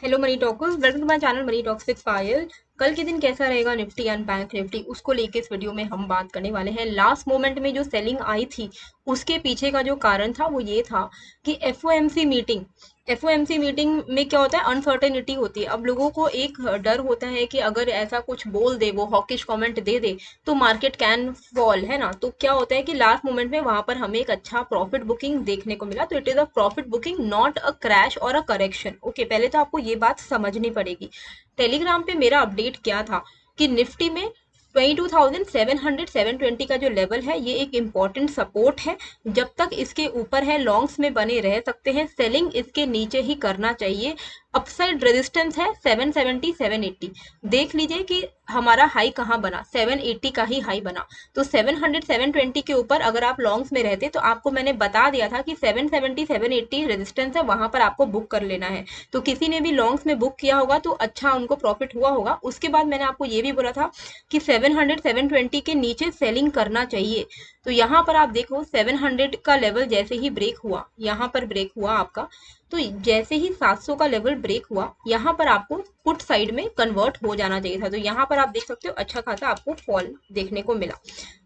Hello money talkers, welcome to my channel money talks with Payal. कल के दिन कैसा रहेगा निफ्टी एंड बैंक निफ्टी, उसको लेके इस वीडियो में हम बात करने वाले हैं। लास्ट मोमेंट में जो सेलिंग आई थी उसके पीछे का जो कारण था वो ये था कि एफओएमसी मीटिंग में क्या होता है, अनसर्टेनिटी होती है। अब लोगों को एक डर होता है कि अगर ऐसा कुछ बोल दे, वो हॉकिश कमेंट दे दे तो मार्केट कैन फॉल, है ना। तो क्या होता है कि लास्ट मोमेंट में वहां पर हमें एक अच्छा प्रॉफिट बुकिंग देखने को मिला। तो it is a profit booking, not a crash और अ करेक्शन। ओके, पहले तो आपको ये बात समझनी पड़ेगी। टेलीग्राम पे मेरा अपडेट क्या था कि निफ्टी में 22,700 720 का जो लेवल है ये एक इम्पॉर्टेंट सपोर्ट है। जब तक इसके ऊपर है लॉन्ग्स में बने रह सकते हैं, सेलिंग इसके नीचे ही करना चाहिए। अपसाइड रेजिस्टेंस है 770 780। देख लीजिए कि हमारा हाई कहाँ बना, 780 का ही हाई बना। तो 700 720 के ऊपर अगर आप लॉन्ग्स में रहते तो आपको मैंने बता दिया था कि 770 780 रेजिस्टेंस है, वहां पर आपको बुक कर लेना है। तो किसी ने भी लॉन्ग्स में बुक किया होगा तो अच्छा उनको प्रॉफिट हुआ होगा। उसके बाद मैंने आपको ये भी बोला था कि 700 720 के नीचे सेलिंग करना चाहिए। तो यहाँ पर आप देखो 700 का लेवल जैसे ही ब्रेक हुआ, यहाँ पर ब्रेक हुआ आपका, तो जैसे ही 700 का लेवल ब्रेक हुआ यहाँ पर आपको पुट साइड में कन्वर्ट हो जाना चाहिए था। तो यहाँ पर आप देख सकते हो अच्छा खासा आपको फॉल देखने को मिला।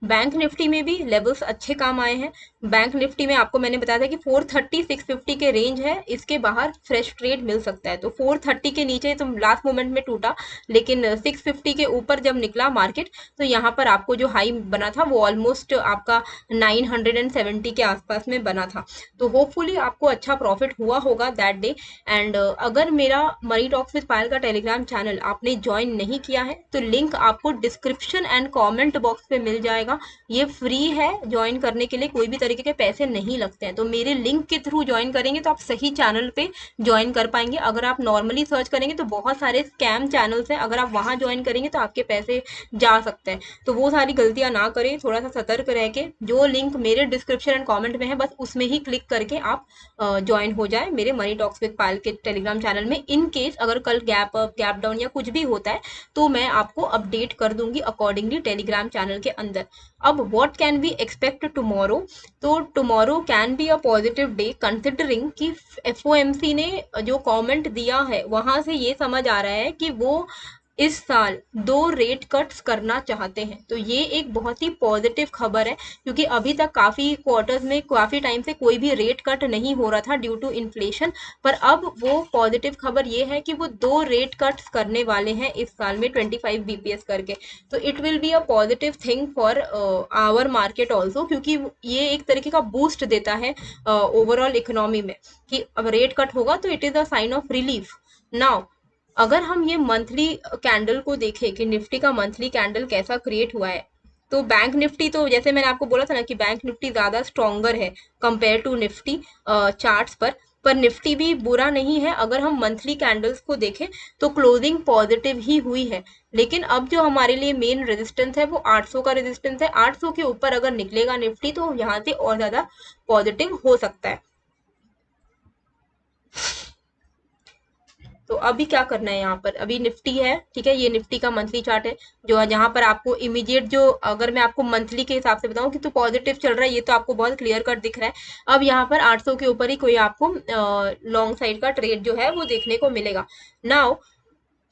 बैंक निफ्टी में भी लेवल्स अच्छे काम आए हैं। बैंक निफ्टी में आपको मैंने बताया था कि 430 650 के रेंज है, इसके बाहर फ्रेश ट्रेड मिल सकता है। तो 430 के नीचे तो लास्ट मोमेंट में टूटा, लेकिन 650 के ऊपर जब निकला मार्केट तो यहाँ पर आपको जो हाई बना था वो ऑलमोस्ट आपका 970 के आसपास में बना था। तो होपफुली आपको अच्छा प्रॉफिट हुआ होगा दैट डे। एंड अगर मेरा मनी टॉक्स विद पायल का टेलीग्राम चैनल आपने ज्वाइन नहीं किया है तो लिंक आपको डिस्क्रिप्शन एंड कमेंट बॉक्स पे मिल जाएगा। ये फ्री है ज्वाइन करने के लिए, कोई भी तरीके के पैसे नहीं लगते हैं। तो मेरे लिंक के थ्रू ज्वाइन करेंगे तो आप सही चैनल पे ज्वाइन कर पाएंगे। अगर आप नॉर्मली सर्च करेंगे तो बहुत सारे स्कैम चैनल्स हैं, अगर आप वहां ज्वाइन करेंगे तो आपके पैसे जा सकते हैं। तो वो सारी गलतियां ना करें, थोड़ा सा सतर्क रह के जो लिंक मेरे डिस्क्रिप्शन एंड कमेंट में है बस उसमें ही क्लिक करके आप ज्वाइन हो जाए मेरे मनी टॉक्स विद पायल के टेलीग्राम चैनल में। इन केस अगर कल गैप अप गैप डाउन या कुछ भी होता है तो मैं आपको अपडेट कर दूंगी अकॉर्डिंगली टेलीग्राम चैनल के अंदर। अब what can be expect tomorrow, तो tomorrow can be a positive day considering कि एफओएमसी ने जो कमेंट दिया है वहां से ये समझ आ रहा है कि वो इस साल 2 रेट कट्स करना चाहते हैं। तो ये एक बहुत ही पॉजिटिव खबर है, क्योंकि अभी तक काफी क्वार्टर्स में काफी टाइम से कोई भी रेट कट नहीं हो रहा था ड्यू टू इन्फ्लेशन। पर अब वो पॉजिटिव खबर ये है कि वो 2 रेट कट्स करने वाले हैं इस साल में 25 बीपीएस करके। तो it will be a positive thing for our market also, क्योंकि ये एक तरीके का बूस्ट देता है ओवरऑल इकोनॉमी में कि अब रेट कट होगा तो it is a sign of relief. Now अगर हम ये मंथली कैंडल को देखें कि निफ्टी का मंथली कैंडल कैसा क्रिएट हुआ है, तो बैंक निफ्टी तो जैसे मैंने आपको बोला था ना कि बैंक निफ्टी ज्यादा स्ट्रॉन्गर है कंपेयर टू निफ्टी चार्ट्स पर निफ्टी भी बुरा नहीं है। अगर हम मंथली कैंडल्स को देखें तो क्लोजिंग पॉजिटिव ही हुई है। लेकिन अब जो हमारे लिए मेन रेजिस्टेंस है वो 800 का रेजिस्टेंस है। 800 के ऊपर अगर निकलेगा निफ्टी तो यहाँ से और ज्यादा पॉजिटिव हो सकता है। तो अभी क्या करना है, यहाँ पर अभी निफ्टी है, ठीक है, ये निफ्टी का मंथली चार्ट है जो जहाँ पर आपको इमीडिएट जो, अगर मैं आपको मंथली के हिसाब से बताऊं कि तो पॉजिटिव चल रहा है, ये तो आपको बहुत क्लियर कट दिख रहा है। अब यहाँ पर 800 के ऊपर ही कोई आपको लॉन्ग साइड का ट्रेड जो है वो देखने को मिलेगा। नाउ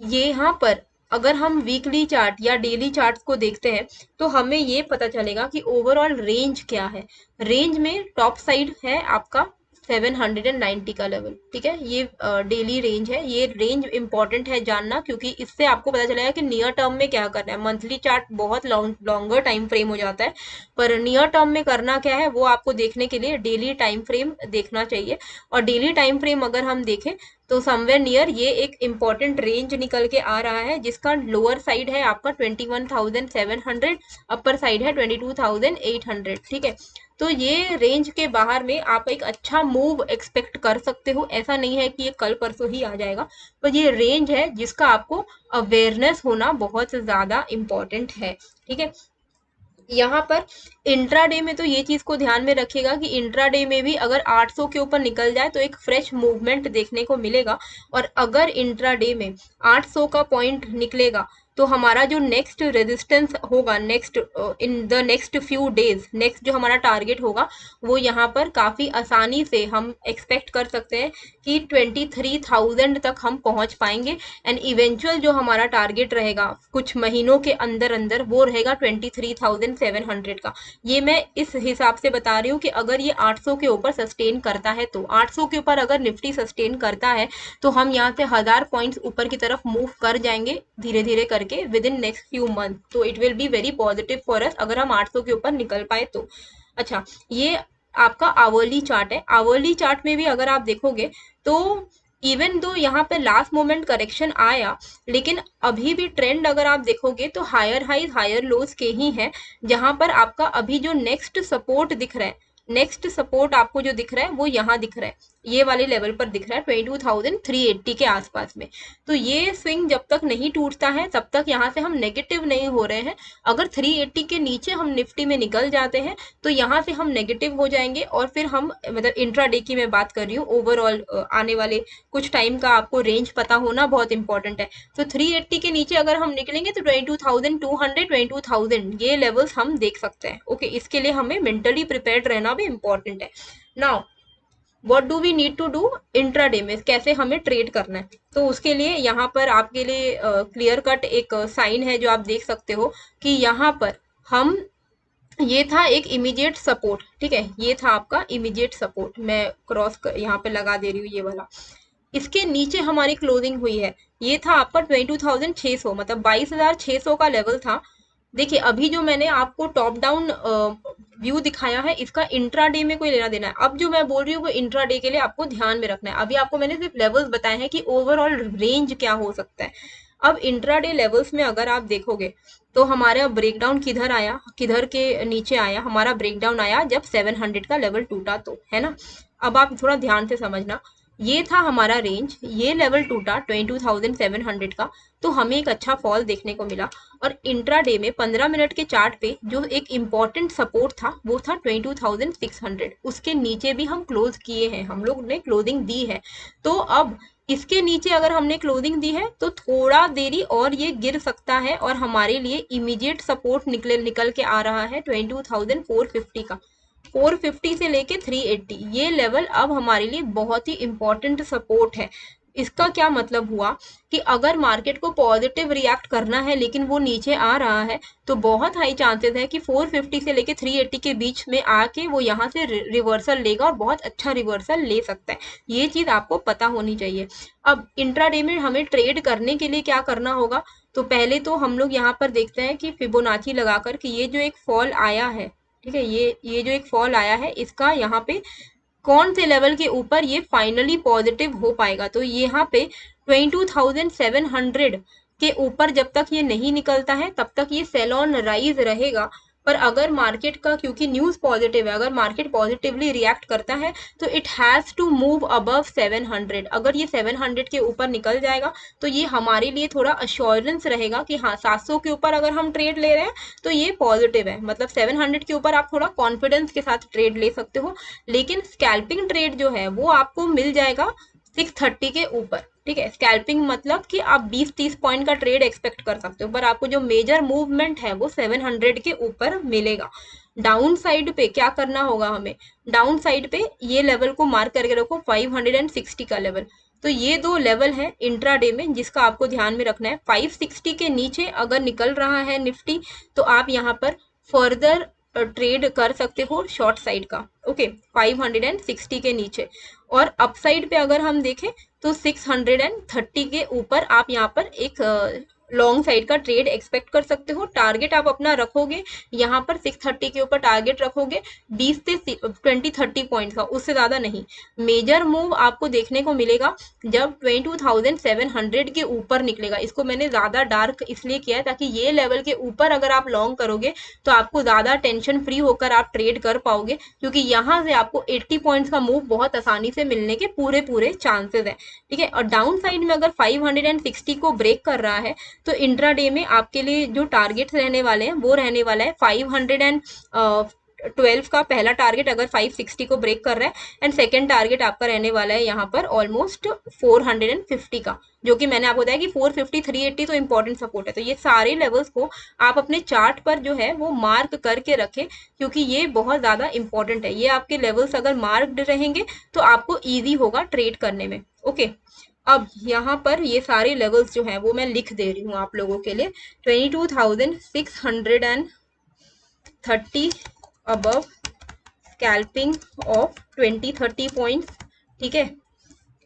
ये यहाँ पर अगर हम वीकली चार्ट या डेली चार्ट्स को देखते हैं तो हमें ये पता चलेगा कि ओवरऑल रेंज क्या है। रेंज में टॉप साइड है आपका 790 का लेवल, ठीक है, ये डेली रेंज है। ये रेंज इंपॉर्टेंट है जानना, क्योंकि इससे आपको पता चलेगा कि नियर टर्म में क्या करना है। मंथली चार्ट बहुत लॉन्गर टाइम फ्रेम हो जाता है, पर नियर टर्म में करना क्या है वो आपको देखने के लिए डेली टाइम फ्रेम देखना चाहिए। और डेली टाइम फ्रेम अगर हम देखें तो समवेयर नियर ये एक इम्पॉर्टेंट रेंज निकल के आ रहा है, जिसका लोअर साइड है आपका 21,700, अपर साइड है 22,800, ठीक है। तो ये रेंज के बाहर में आप एक अच्छा मूव एक्सपेक्ट कर सकते हो। ऐसा नहीं है कि ये कल परसों ही आ जाएगा, पर ये रेंज है जिसका आपको अवेयरनेस होना बहुत ज्यादा इम्पोर्टेंट है, ठीक है। यहाँ पर इंट्राडे में तो ये चीज को ध्यान में रखिएगा कि इंट्राडे में भी अगर 800 के ऊपर निकल जाए तो एक फ्रेश मूवमेंट देखने को मिलेगा। और अगर इंट्राडे में 800 का पॉइंट निकलेगा तो हमारा जो नेक्स्ट रेजिस्टेंस होगा, next in the next few days, next जो हमारा टारगेट होगा वो यहाँ पर काफी आसानी से हम एक्सपेक्ट कर सकते हैं कि 23,000 तक हम पहुंच पाएंगे एंड इवेंचुअल जो हमारा टारगेट रहेगा कुछ महीनों के अंदर अंदर वो रहेगा 23,700 का। ये मैं इस हिसाब से बता रही हूँ कि अगर ये 800 के ऊपर सस्टेन करता है तो 800 के ऊपर अगर निफ्टी सस्टेन करता है तो हम यहाँ से 1000 पॉइंट्स ऊपर की तरफ मूव कर जाएंगे धीरे धीरे करके within next few month. तो it will be very positive for us अगर हम 800 के ऊपर निकल पाए तो। अच्छा, ये आपका आवरली चार्ट है। आवरली चार्ट में भी अगर आप देखोगे तो इवन दो यहाँ पे लास्ट मोमेंट करेक्शन आया, लेकिन अभी भी ट्रेंड अगर आप देखोगे तो हायर हाइज हायर लोज के ही हैं, जहां पर आपका अभी जो नेक्स्ट सपोर्ट दिख रहा है, नेक्स्ट सपोर्ट आपको जो दिख रहा है वो यहाँ दिख रहा है, ये वाले लेवल पर दिख रहा है 22,380 के आसपास में। तो ये स्विंग जब तक नहीं टूटता है तब तक यहाँ से हम नेगेटिव नहीं हो रहे हैं। अगर 380 के नीचे हम निफ्टी में निकल जाते हैं तो यहाँ से हम नेगेटिव हो जाएंगे और फिर हम मतलब इंट्राडे की मैं बात कर रही हूँ, ओवरऑल आने वाले कुछ टाइम का आपको रेंज पता होना बहुत इंपॉर्टेंट है। तो 380 के नीचे अगर हम निकलेंगे तो 22,200 22,000 ये लेवल्स हम देख सकते हैं। ओके, इसके लिए हमें मेंटली प्रिपेयर्ड रहना भी इंपॉर्टेंट है। Now what do we need to do intraday में, कैसे हमें ट्रेड करना है, तो उसके लिए यहाँ पर आपके लिए क्लियर कट एक साइन है जो आप देख सकते हो कि यहाँ पर हम, ये था एक इमीडिएट सपोर्ट, ठीक है, ये था आपका इमीडिएट सपोर्ट, मैं क्रॉस यहाँ पे लगा दे रही हूँ ये वाला। इसके नीचे हमारी क्लोजिंग हुई है, ये था आपका 22,600 मतलब 22,600 का लेवल था। देखिए अभी जो मैंने आपको टॉप डाउन व्यू दिखाया है इसका इंट्राडे में कोई लेना देना है। अब जो मैं बोल रही हूँ वो इंट्राडे के लिए आपको ध्यान में रखना है। अभी आपको मैंने सिर्फ लेवल्स बताए हैं कि ओवरऑल रेंज क्या हो सकता है। अब इंट्राडे लेवल्स में अगर आप देखोगे तो हमारा ब्रेकडाउन किधर आया, किधर के नीचे आया, हमारा ब्रेकडाउन आया जब 700 का लेवल टूटा, तो है ना। अब आप थोड़ा ध्यान से समझना, ये था हमारा रेंज, ये लेवल टूटा 22,700 का, तो हमें एक अच्छा फॉल देखने को मिला। और इंट्राडे में 15 मिनट के चार्ट पे जो एक इम्पॉर्टेंट सपोर्ट था वो था 22,600, उसके नीचे भी हम क्लोज किए हैं, हम लोग ने क्लोजिंग दी है। तो अब इसके नीचे अगर हमने क्लोजिंग दी है तो थोड़ा देरी और ये गिर सकता है और हमारे लिए इमीडिएट सपोर्ट निकल के आ रहा है 22,450 का। 450 से लेके 380 ये लेवल अब हमारे लिए बहुत ही इंपॉर्टेंट सपोर्ट है। इसका क्या मतलब हुआ कि अगर मार्केट को पॉजिटिव रिएक्ट करना है लेकिन वो नीचे आ रहा है तो बहुत हाई चांसेस है कि 450 से लेके 380 के बीच में आके वो यहाँ से रिवर्सल लेगा और बहुत अच्छा रिवर्सल ले सकता है। ये चीज आपको पता होनी चाहिए। अब इंट्राडे में हमें ट्रेड करने के लिए क्या करना होगा, तो पहले तो हम लोग यहाँ पर देखते हैं कि फिबोनाची लगाकर कि ये जो एक फॉल आया है, ठीक है, ये जो एक फॉल आया है इसका यहाँ पे कौन से लेवल के ऊपर ये फाइनली पॉजिटिव हो पाएगा। तो यहाँ पे 22,700 के ऊपर जब तक ये नहीं निकलता है तब तक ये सेल ऑन राइज रहेगा। पर अगर मार्केट का, क्योंकि न्यूज पॉजिटिव है, अगर मार्केट पॉजिटिवली रिएक्ट करता है तो it has to move above 700। अगर ये 700 के ऊपर निकल जाएगा तो ये हमारे लिए थोड़ा अश्योरेंस रहेगा कि हाँ 700 के ऊपर अगर हम ट्रेड ले रहे हैं तो ये पॉजिटिव है, मतलब 700 के ऊपर आप थोड़ा कॉन्फिडेंस के साथ ट्रेड ले सकते हो। लेकिन स्कैल्पिंग ट्रेड जो है वो आपको मिल जाएगा 630 के ऊपर, ठीक है। स्कैल्पिंग मतलब कि आप 20-30 पॉइंट का ट्रेड एक्सपेक्ट कर सकते हो, पर आपको जो मेजर मूवमेंट है वो 700 के ऊपर मिलेगा। डाउन साइड पे क्या करना होगा हमें, डाउन साइड पे ये लेवल को मार्क करके रखो 560 का लेवल। तो ये दो लेवल है इंट्राडे में जिसका आपको ध्यान में रखना है। 560 के नीचे अगर निकल रहा है निफ्टी तो आप यहाँ पर फर्दर ट्रेड कर सकते हो शॉर्ट साइड का, ओके, 560 के नीचे। और अपसाइड पे अगर हम देखें तो 630 के ऊपर आप यहाँ पर एक लॉन्ग साइड का ट्रेड एक्सपेक्ट कर सकते हो। टारगेट आप अपना रखोगे यहाँ पर 630 के ऊपर टारगेट रखोगे 20 से 20-30 पॉइंट का, उससे ज्यादा नहीं। मेजर मूव आपको देखने को मिलेगा जब 22,700 के ऊपर निकलेगा। इसको मैंने ज्यादा डार्क इसलिए किया है ताकि ये लेवल के ऊपर अगर आप लॉन्ग करोगे तो आपको ज्यादा टेंशन फ्री होकर आप ट्रेड कर पाओगे, क्योंकि यहाँ से आपको 80 पॉइंट्स का मूव बहुत आसानी से मिलने के पूरे चांसेस है, ठीक है। और डाउन साइड में अगर 560 को ब्रेक कर रहा है तो इंट्राडे में आपके लिए जो टारगेट्स रहने वाले हैं वो रहने वाला है 12 का पहला टारगेट अगर 560 को ब्रेक कर रहा है, एंड सेकेंड टारगेट आपका रहने वाला है यहाँ पर ऑलमोस्ट 450 का, जो कि मैंने आपको बताया कि 450 380 तो इंपॉर्टेंट सपोर्ट है। तो ये सारे लेवल्स को आप अपने चार्ट पर जो है वो मार्क करके रखें, क्योंकि ये बहुत ज्यादा इंपॉर्टेंट है। ये आपके लेवल्स अगर मार्क्ड रहेंगे तो आपको ईजी होगा ट्रेड करने में। ओके, अब यहाँ पर ये सारे लेवल्स जो हैं वो मैं लिख दे रही हूँ आप लोगों के लिए। 22,630 अबव, स्कैल्पिंग ऑफ 20-30 पॉइंट्स, ठीक है।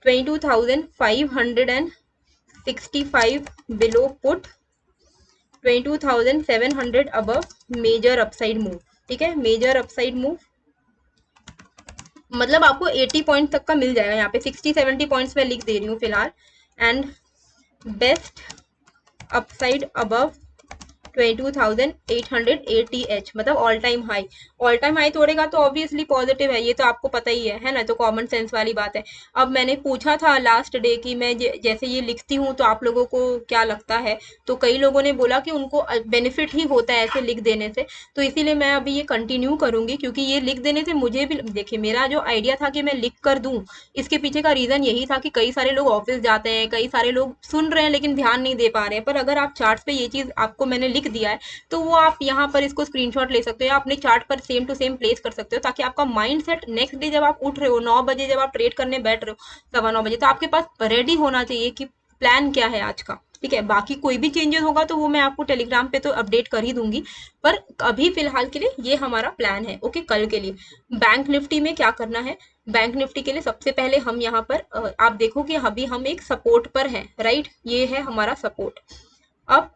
22,565 below put, 22,700 above major upside move, ठीक है। मेजर अपसाइड मूव मतलब आपको 80 पॉइंट तक का मिल जाएगा, यहाँ पे 60-70 पॉइंट्स मैं लिख दे रही हूँ फिलहाल। And best upside above 22,880H, मतलब all time high. All time high तोड़ेगा तो ऑब्वियसली पॉजिटिव है, ये तो आपको पता ही है ना, तो कॉमन सेंस वाली बात है। अब मैंने पूछा था लास्ट डे कि मैं जैसे ये लिखती हूँ तो आप लोगों को क्या लगता है, तो कई लोगों ने बोला कि उनको बेनिफिट ही होता है ऐसे लिख देने से, तो इसीलिए मैं अभी ये कंटिन्यू करूंगी, क्योंकि ये लिख देने से मुझे भी देखिए, मेरा जो आइडिया था कि मैं लिख कर दूं, इसके पीछे का रीजन यही था कि कई सारे लोग ऑफिस जाते हैं, कई सारे लोग सुन रहे हैं लेकिन ध्यान नहीं दे पा रहे हैं। पर अगर आप चार्ट पे ये चीज आपको मैंने लिख दिया है तो वो आप यहाँ पर इसको स्क्रीनशॉट ले सकते हो या अपने चार्ट पर सेम टू सेम प्लेस कर सकते हो, ताकि आपका माइंड सेट नेक्स्ट डे जब आप उठ रहे हो 9 बजे, जब आप ट्रेड करने बैठ रहे हो 9:15 बजे, तो आपके पास रेडी होना चाहिए कि प्लान क्या है आज का, ठीक है। बाकी कोई भी चेंजेस होगा तो वो मैं आपको टेलीग्राम पे तो अपडेट कर ही दूंगी, पर अभी फिलहाल के लिए ये हमारा प्लान है। ओके, कल के लिए बैंक निफ्टी में क्या करना है। बैंक निफ्टी के लिए सबसे पहले हम यहाँ पर आप देखो कि अभी हम एक सपोर्ट पर हैं, राइट, ये है हमारा सपोर्ट। अब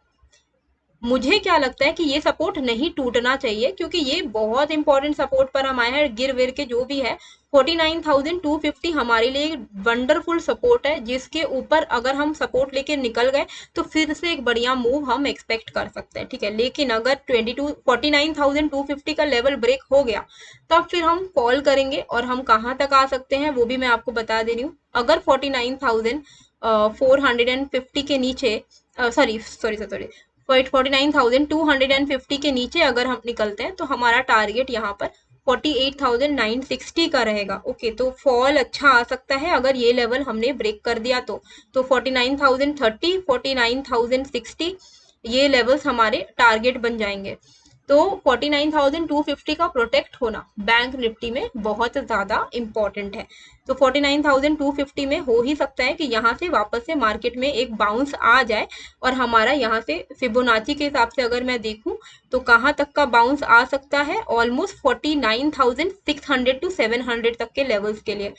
मुझे क्या लगता है कि ये सपोर्ट नहीं टूटना चाहिए, क्योंकि ये बहुत इंपॉर्टेंट सपोर्ट पर हम आए हैं, गिर विर के जो भी है। 49,250 हमारे लिए वंडरफुल सपोर्ट है, जिसके ऊपर अगर हम सपोर्ट लेके निकल गए तो फिर से एक बढ़िया मूव हम एक्सपेक्ट कर सकते हैं, ठीक है। लेकिन अगर 49,250 का लेवल ब्रेक हो गया तब फिर हम फॉल करेंगे, और हम कहाँ तक आ सकते हैं वो भी मैं आपको बता दे रही हूँ। अगर 49,450 के नीचे, सॉरी 49,250 के नीचे अगर हम निकलते हैं तो हमारा टारगेट यहाँ पर 48,960 का रहेगा। ओके, तो फॉल अच्छा आ सकता है अगर ये लेवल हमने ब्रेक कर दिया तो 49,030, 49,060 ये लेवल्स हमारे टारगेट बन जाएंगे। तो 49,250 का प्रोटेक्ट होना बैंक निफ्टी में बहुत ज्यादा इंपॉर्टेंट है। तो 49,250 में हो ही सकता है कि यहाँ से वापस से मार्केट में एक बाउंस आ जाए, और हमारा यहाँ से फिबोनाची के हिसाब से अगर मैं देखूं तो कहाँ तक का बाउंस आ सकता है, ऑलमोस्ट 49,600 टू 700 तक के लेवल्स के लिए।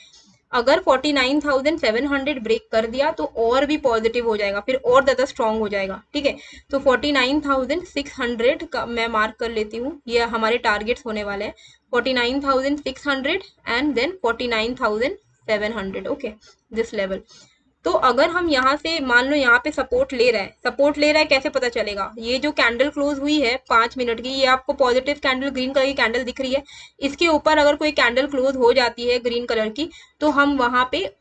अगर 49,700 ब्रेक कर दिया तो और भी पॉजिटिव हो जाएगा, फिर और ज्यादा स्ट्रांग हो जाएगा, ठीक है। तो 49,600 का मैं मार्क कर लेती हूँ, ये हमारे टारगेट्स होने वाले हैं, 49,600 and then 49,700। Okay, this level. तो अगर हम यहाँ से मान लो यहाँ पे सपोर्ट ले रहा है, सपोर्ट ले रहा है, कैसे पता चलेगा। ये जो कैंडल क्लोज हुई है 5 मिनट की, ये आपको पॉजिटिव कैंडल, ग्रीन कलर की कैंडल दिख रही है, इसके ऊपर अगर कोई कैंडल क्लोज हो जाती है ग्रीन कलर की, तो हम वहां पे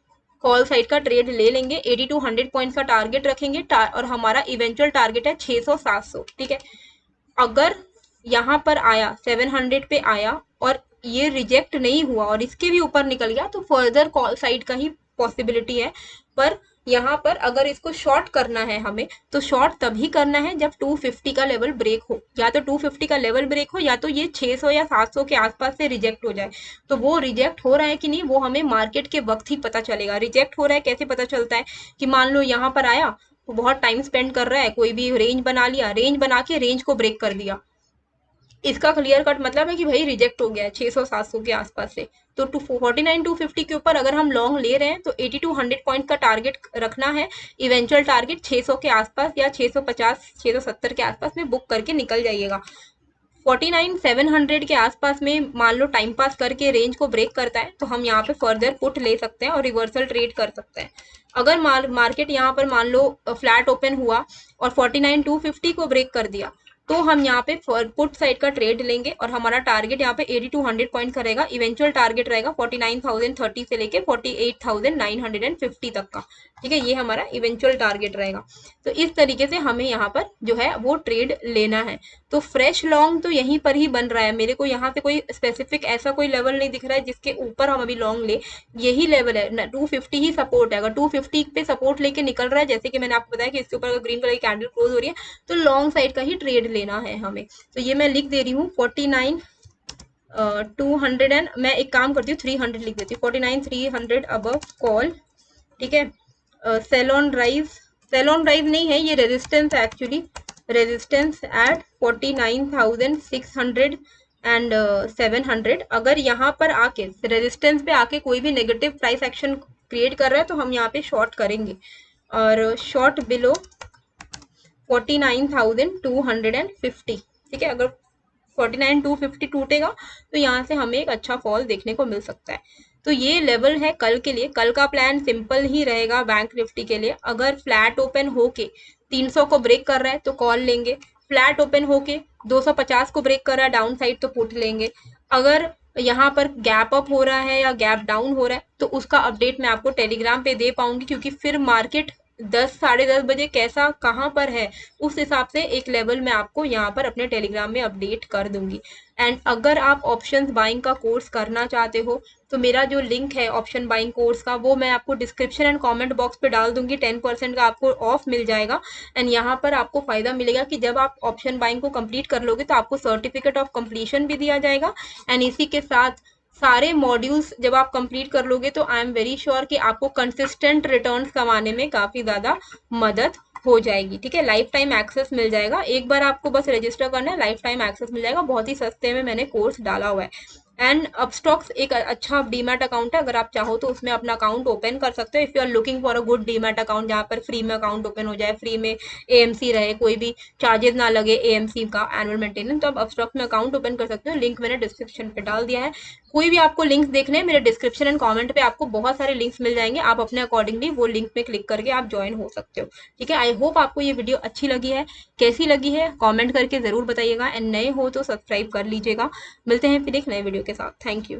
कॉल साइड का ट्रेड ले लेंगे, 80 to 100 पॉइंट्स का टारगेट रखेंगे, और हमारा इवेंचुअल टारगेट है 600-700, ठीक है। अगर यहाँ पर आया 700 पे आया और ये रिजेक्ट नहीं हुआ और इसके भी ऊपर निकल गया, तो फर्दर कॉल साइड का ही पॉसिबिलिटी है। पर यहाँ पर अगर इसको शॉर्ट करना है हमें, तो शॉर्ट तभी करना है जब 250 का लेवल ब्रेक हो, या तो 250 का लेवल ब्रेक हो, या तो ये 600 या 700 के आसपास से रिजेक्ट हो जाए। तो वो रिजेक्ट हो रहा है कि नहीं वो हमें मार्केट के वक्त ही पता चलेगा। रिजेक्ट हो रहा है कैसे पता चलता है, कि मान लो यहाँ पर आया तो बहुत टाइम स्पेंड कर रहा है, कोई भी रेंज बना लिया, रेंज बना के रेंज को ब्रेक कर दिया, इसका क्लियर कट मतलब है कि भाई रिजेक्ट हो गया है 600-700 के आसपास से। तो 49,250 के ऊपर अगर हम लॉन्ग ले रहे हैं तो 80 to 100 पॉइंट का टारगेट रखना है, इवेंचुअल टारगेट 600 के आसपास या 650 670 के आसपास में बुक करके निकल जाइएगा। 49,700 के आसपास में मान लो टाइम पास करके रेंज को ब्रेक करता है तो हम यहाँ पे फर्दर पुट ले सकते हैं और रिवर्सल ट्रेड कर सकते हैं। अगर मार्केट यहाँ पर मान लो फ्लैट ओपन हुआ और 49,250 को ब्रेक कर दिया, तो हम यहाँ पे पुट साइड का ट्रेड लेंगे और हमारा टारगेट यहाँ पे 80 to 100 पॉइंट का रहेगा। इवेंचुअल टारगेट रहेगा 49,030 से लेके 48,950 तक का। ठीक है, ये हमारा इवेंचुअल टारगेट रहेगा। तो इस तरीके से हमें यहाँ पर जो है वो ट्रेड लेना है। तो फ्रेश लॉन्ग तो यहीं पर ही बन रहा है, मेरे को यहाँ से कोई स्पेसिफिक ऐसा कोई लेवल नहीं दिख रहा है जिसके ऊपर हम अभी लॉन्ग ले। यही लेवल है ना, 250 ही सपोर्ट है। अगर 250 पे सपोर्ट लेके निकल रहा है, जैसे कि मैंने आपको बताया कि इसके ऊपर अगर ग्रीन कलर की कैंडल क्लोज हो रही है, तो लॉन्ग साइड का ही ट्रेड लेना है हमें। तो ये मैं लिख दे रही हूँ 49 200 एंड मैं एक काम करती हूँ 300 लिख देती हूँ, 49,300 अबव कॉल। ठीक है, सेल ऑन राइज नहीं है, ये रेजिस्टेंस है एक्चुअली, रेजिस्टेंस एट 49,600 एंड 700। अगर यहाँ पर आके रेजिस्टेंस पे आके कोई भी नेगेटिव प्राइस एक्शन क्रिएट कर रहा है तो हम यहाँ पे शॉर्ट करेंगे, और शॉर्ट बिलो 49,250। ठीक है, अगर 49,250 टूटेगा तो यहाँ से हमें एक अच्छा फॉल देखने को मिल सकता है। तो ये लेवल है कल के लिए। कल का प्लान सिंपल ही रहेगा बैंक निफ्टी के लिए। अगर फ्लैट ओपन होके 300 को ब्रेक कर रहा है तो कॉल लेंगे, फ्लैट ओपन होके 250 को ब्रेक कर रहा है डाउन साइड तो पुट लेंगे। अगर यहाँ पर गैप अप हो रहा है या गैप डाउन हो रहा है तो उसका अपडेट मैं आपको टेलीग्राम पे दे पाऊंगी, क्योंकि फिर मार्केट 10 साढ़े 10 बजे कैसा कहाँ पर है उस हिसाब से एक लेवल मैं आपको यहाँ पर अपने टेलीग्राम में अपडेट कर दूंगी। एंड अगर आप ऑप्शंस बाइंग का कोर्स करना चाहते हो तो मेरा जो लिंक है ऑप्शन बाइंग कोर्स का वो मैं आपको डिस्क्रिप्शन एंड कमेंट बॉक्स पे डाल दूंगी। 10% का आपको ऑफ मिल जाएगा। एंड यहाँ पर आपको फायदा मिलेगा कि जब आप ऑप्शन बाइंग को कंप्लीट कर लोगे तो आपको सर्टिफिकेट ऑफ कंप्लीशन भी दिया जाएगा। एंड इसी के साथ सारे मॉड्यूल्स जब आप कंप्लीट कर लोगे तो आई एम वेरी श्योर कि आपको कंसिस्टेंट रिटर्न्स कमाने में काफी ज्यादा मदद हो जाएगी। ठीक है, लाइफ टाइम एक्सेस मिल जाएगा। एक बार आपको बस रजिस्टर करना है, लाइफ टाइम एक्सेस मिल जाएगा। बहुत ही सस्ते में मैंने कोर्स डाला हुआ है। एंड अपस्टॉक्स एक अच्छा डीमैट अकाउंट है, अगर आप चाहो तो उसमें अपना अकाउंट ओपन कर सकते हो। If you are looking for a good demat account जहाँ पर फ्री में अकाउंट ओपन हो जाए, फ्री में एएमसी रहे, कोई भी चार्जेस ना लगे एएमसी का एनुअल मेंटेनेंस, तो आप अपस्टॉक्स में अकाउंट ओपन कर सकते हो। लिंक मैंने डिस्क्रिप्शन पे डाल दिया है। कोई भी आपको लिंक्स देखने हैं, मेरे डिस्क्रिप्शन एंड कमेंट पे आपको बहुत सारे लिंक्स मिल जाएंगे। आप अपने अकॉर्डिंगली वो लिंक में क्लिक करके आप ज्वाइन हो सकते हो। ठीक है, आई होप आपको ये वीडियो अच्छी लगी है। कैसी लगी है कमेंट करके जरूर बताइएगा। एंड नए हो तो सब्सक्राइब कर लीजिएगा। मिलते हैं फिर एक नए वीडियो के साथ। Thank you.